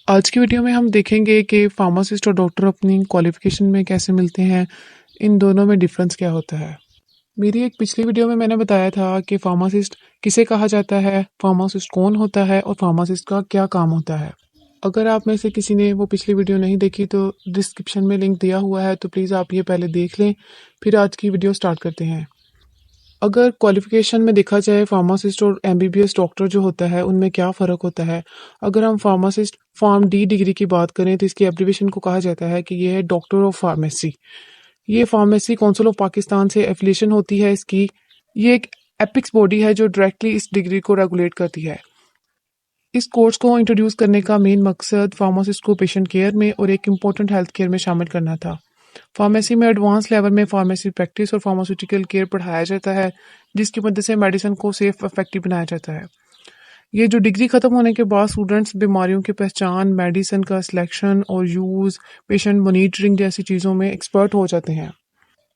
आज की वीडियो में हम देखेंगे कि फार्मासिस्ट और डॉक्टर अपनी क्वालिफिकेशन में कैसे मिलते हैं, इन दोनों में डिफरेंस क्या होता है। मेरी एक पिछली वीडियो में मैंने बताया था कि फार्मासिस्ट किसे कहा जाता है, फार्मासिस्ट कौन होता है और फार्मासिस्ट का क्या काम होता है। अगर आप में से किसी ने वो पिछली वीडियो नहीं देखी तो डिस्क्रिप्शन में लिंक दिया हुआ है, तो प्लीज़ आप ये पहले देख लें, फिर आज की वीडियो स्टार्ट करते हैं। अगर क्वालिफिकेशन में देखा जाए फार्मासिस्ट और एमबीबीएस डॉक्टर जो होता है उनमें क्या फ़र्क होता है। अगर हम फार्मासिस्ट फार्म डी डिग्री की बात करें तो इसकी एब्रीविएशन को कहा जाता है कि ये है डॉक्टर ऑफ फार्मेसी। ये फार्मेसी काउंसिल ऑफ पाकिस्तान से एफिलिएशन होती है इसकी। ये एक एपिक्स बॉडी है जो डायरेक्टली इस डिग्री को रेगुलेट करती है। इस कोर्स को इंट्रोड्यूस करने का मेन मकसद फार्मासिस्ट को पेशेंट केयर में और एक इम्पोर्टेंट हेल्थ केयर में शामिल करना था। फार्मेसी में एडवांस लेवल में फार्मेसी प्रैक्टिस और फार्मास्यूटिकल केयर पढ़ाया जाता है, जिसकी मदद से मेडिसिन को सेफ इफेक्टिव बनाया जाता है। ये जो डिग्री खत्म होने के बाद स्टूडेंट्स बीमारियों की पहचान, मेडिसिन का सिलेक्शन और यूज़, पेशेंट मॉनिटरिंग जैसी चीज़ों में एक्सपर्ट हो जाते हैं।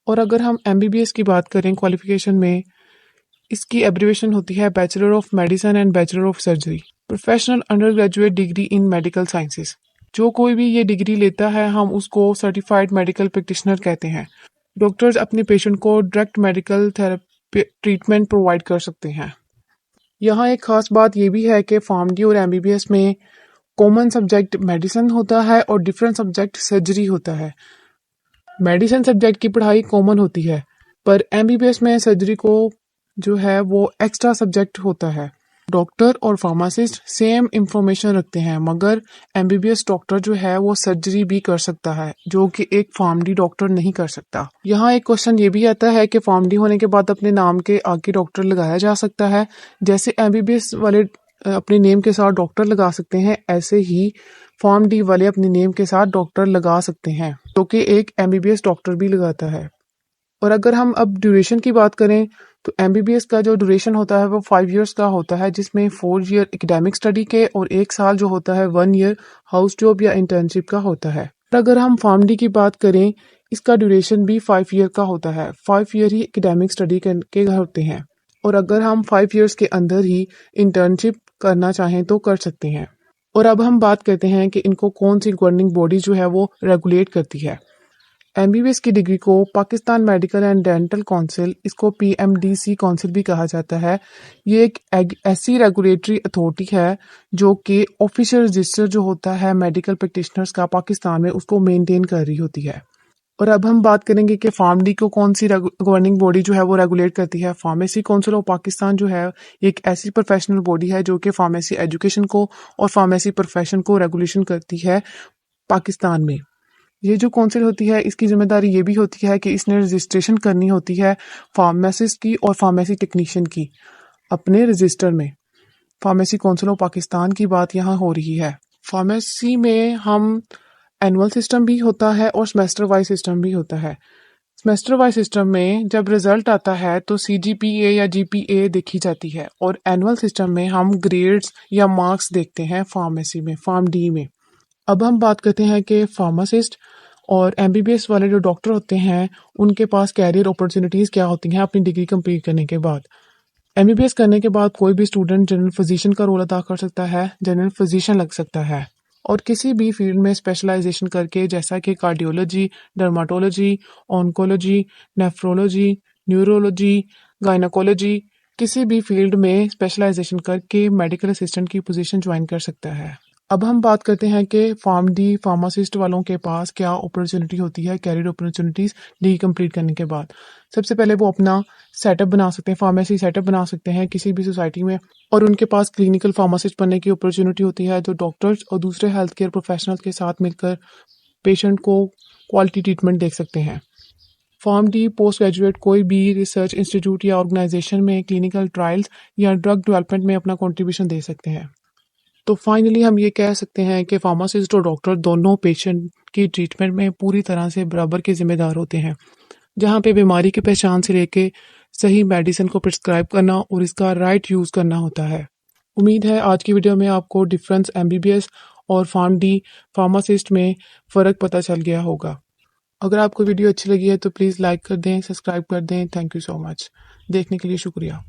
और अगर हम एमबीबीएस की बात करें क्वालिफिकेशन में, इसकी एब्रीविएशन होती है bachelor of medicine and bachelor of surgery, professional under graduate degree in medical sciences. जो कोई भी ये डिग्री लेता है हम उसको सर्टिफाइड मेडिकल प्रैक्टिशनर कहते हैं। डॉक्टर्स अपने पेशेंट को direct medical therapy treatment provide कर सकते हैं। यहाँ एक खास बात ये भी है कि फार्म डी और एमबीबीएस में कॉमन सब्जेक्ट मेडिसिन होता है और डिफरेंट सब्जेक्ट सर्जरी होता है। मेडिसिन सब्जेक्ट की पढ़ाई कॉमन होती है, पर एमबीबीएस में सर्जरी को जो है वो एक्स्ट्रा सब्जेक्ट होता है। डॉक्टर और फार्मासिस्ट सेम इंफॉर्मेशन रखते हैं, मगर एमबीबीएस डॉक्टर जो है वो सर्जरी भी कर सकता है, जो कि एक फार्मडी डॉक्टर नहीं कर सकता। यहाँ एक क्वेश्चन ये भी आता है कि फार्मडी होने के बाद अपने नाम के आगे डॉक्टर लगाया जा सकता है। जैसे एमबीबीएस वाले अपने नेम के साथ डॉक्टर लगा सकते हैं, ऐसे ही फार्म डी वाले अपने नेम के साथ डॉक्टर लगा सकते हैं, जो कि एक एमबीबीएस डॉक्टर भी लगाता है। और अगर हम अब ड्यूरेशन की बात करें तो एमबीबीएस का जो ड्यूरेशन होता है वो 5 ईयर्स का होता है, जिसमें 4 ईयर एकेडमिक स्टडी के और 1 साल जो होता है 1 ईयर हाउस जॉब या इंटर्नशिप का होता है। और अगर हम फार्म डी की बात करें, इसका ड्यूरेशन भी 5 ईयर का होता है। 5 ईयर ही एकेडमिक स्टडी के होते हैं, और अगर हम 5 ईयर्स के अंदर ही इंटर्नशिप करना चाहें तो कर सकते हैं। और अब हम बात करते हैं कि इनको कौन सी गवर्निंग बॉडी जो है वो रेगुलेट करती है। एमबीबीएस की डिग्री को Pakistan medical and dental council, इसको पीएमडीसी काउंसिल भी कहा जाता है। ये एक ऐसी रेगुलेटरी अथॉरिटी है जो कि ऑफिशियल रजिस्टर जो होता है मेडिकल प्रैक्टिशनर्स का पाकिस्तान में, उसको मेंटेन कर रही होती है। और अब हम बात करेंगे कि फार्मडी को कौन सी गवर्निंग बॉडी जो है वो रेगुलेट करती है। फार्मेसी काउंसिल ऑफ पाकिस्तान जो है एक ऐसी प्रोफेशनल बॉडी है जो कि फार्मेसी एजुकेशन को और फार्मेसी प्रोफेशन को रेगुलेशन करती है पाकिस्तान में। ये जो काउंसिल होती है इसकी जिम्मेदारी ये भी होती है कि इसने रजिस्ट्रेशन करनी होती है फार्मासिस्ट की और फार्मेसी टेक्नीशियन की अपने रजिस्टर में। फार्मेसी काउंसिल ऑफ पाकिस्तान की बात यहाँ हो रही है। फार्मेसी में हम एनुअल सिस्टम भी होता है और सेमेस्टर वाइज सिस्टम भी होता है। सेमेस्टर वाइज सिस्टम में जब रिजल्ट आता है तो सीजीपीए या जीपीए देखी जाती है, और एनुअल सिस्टम में हम ग्रेड्स या मार्क्स देखते हैं फार्मेसी में, फार्म डी में। अब हम बात करते हैं कि फार्मासिस्ट और एमबीबीएस वाले जो डॉक्टर होते हैं उनके पास कैरियर अपॉर्चुनिटीज़ क्या होती हैं अपनी डिग्री कंप्लीट करने के बाद। एमबीबीएस करने के बाद कोई भी स्टूडेंट जनरल फिजिशियन का रोल अदा कर सकता है, जनरल फिजिशियन लग सकता है, और किसी भी फील्ड में स्पेशलाइजेशन करके, जैसा कि cardiology, dermatology, oncology, nephrology, neurology, gynaecology, किसी भी फील्ड में स्पेशलाइजेशन करके मेडिकल असिस्टेंट की पोजीशन ज्वाइन कर सकता है। अब हम बात करते हैं कि फार्म डी फार्मासिस्ट वालों के पास क्या अपॉर्चुनिटी होती है, कैरियर अपॉर्चुनिटीज़ डिग्री कंप्लीट करने के बाद। सबसे पहले वो अपना सेटअप बना सकते हैं, फार्मेसी सेटअप बना सकते हैं किसी भी सोसाइटी में, और उनके पास क्लिनिकल फार्मासिस्ट बनने की अपॉर्चुनिटी होती है, जो डॉक्टर्स और दूसरे हेल्थ केयर प्रोफेशनल के साथ मिलकर पेशेंट को क्वालिटी ट्रीटमेंट दे सकते हैं। फार्म डी पोस्ट ग्रेजुएट कोई भी रिसर्च इंस्टीट्यूट या ऑर्गेनाइजेशन में क्लिनिकल ट्रायल्स या ड्रग डेवलपमेंट में अपना कॉन्ट्रीब्यूशन दे सकते हैं। तो फाइनली हम ये कह सकते हैं कि फार्मासिस्ट और डॉक्टर दोनों पेशेंट की ट्रीटमेंट में पूरी तरह से बराबर के जिम्मेदार होते हैं, जहाँ पे बीमारी की पहचान से लेके सही मेडिसिन को प्रिस्क्राइब करना और इसका राइट यूज़ करना होता है। उम्मीद है आज की वीडियो में आपको डिफरेंस एमबीबीएस और फार्म डी फार्मासिस्ट में फ़र्क पता चल गया होगा। अगर आपको वीडियो अच्छी लगी है तो प्लीज़ लाइक कर दें, सब्सक्राइब कर दें। Thank you so much. देखने के लिए शुक्रिया।